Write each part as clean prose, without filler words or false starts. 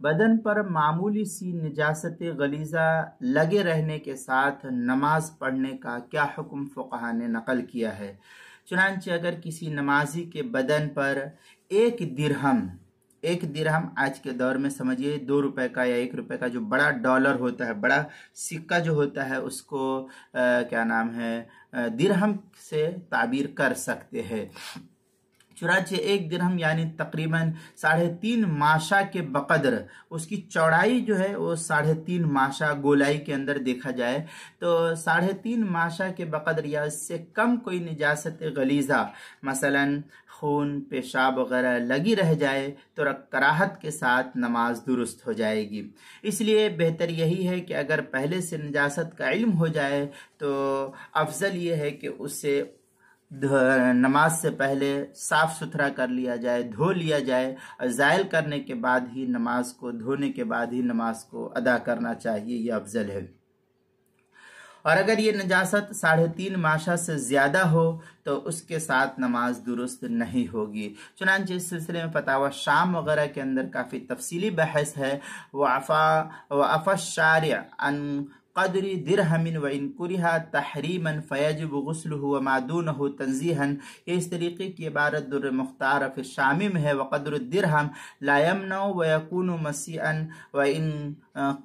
بدن پر معمولی سی نجاست غلیظہ لگے رہنے کے ساتھ نماز پڑھنے کا کیا حکم فقہا نے نقل کیا ہے؟ چنانچہ اگر کسی نمازی کے بدن پر ایک درہم آج کے دور میں سمجھیے 2 روپے کا یا 1 روپے کا جو بڑا ڈالر ہوتا ہے، بڑا سکہ جو ہوتا ہے، اس کو درہم سے تعبیر کر سکتے ہیں۔ چنانچہ 1 درہم یعنی تقریباً 3.5 ماشا کے بقدر، اس کی چوڑائی جو ہے وہ 3.5 ماشا گولائی کے اندر دیکھا جائے تو 3.5 ماشا کے بقدر یا اس سے کم کوئی نجاست غلیظہ مثلا خون، پیشاب وغیرہ لگی رہ جائے تو کراہت کے ساتھ نماز درست ہو جائے گی۔ اس لیے بہتر یہی ہے کہ اگر پہلے سے نجاست کا علم ہو جائے تو افضل یہ ہے کہ اسے نماز سے پہلے صاف ستھرا کر لیا جائے، دھو لیا جائے، اور زائل کرنے کے بعد ہی نماز کو، دھونے کے بعد ہی نماز کو ادا کرنا چاہیے، یہ افضل ہے۔ اور اگر یہ نجاست 3.5 ماشا سے زیادہ ہو تو اس کے ساتھ نماز درست نہیں ہوگی۔ چنانچہ اس سلسلے میں فتاوی شام وغیرہ کے اندر کافی تفصیلی بحث ہے۔ وعفا الشارع عن قدر درہم وَإِن كُرِهَ تحریما فیجب غسلہ وما دونہ تنزیہا، یہ اس طریقے کی عبارت در مختار فی الشامی میں ہے۔ وقدر الدرہم لا یمنع ویکون مسیئا وَإِن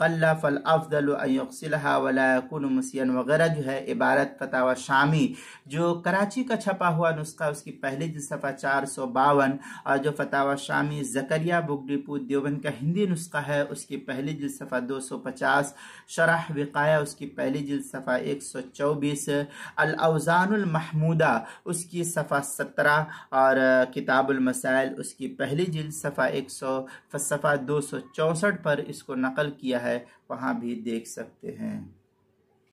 قل فالافضل ان یغسلها ولا یکون مسیئا وغیرہ جو ہے عبارت فتاوی شامی جو کراچی کا چھپا ہوا نسخہ اس کی پہلی جلد صفحہ 452 اور جو فتاوی شامی زکریا بک ڈپو دیوبند کا ہندی نسخہ ہے اس کی پہلی جلد صفحہ 250، شرح اس کی پہلی جلد صفحہ 124، الاوزان المحمودہ اس کی صفحہ 17 اور کتاب المسائل اس کی پہلی جلد صفحہ 264 پر اس کو نقل کیا ہے، وہاں بھی دیکھ سکتے ہیں۔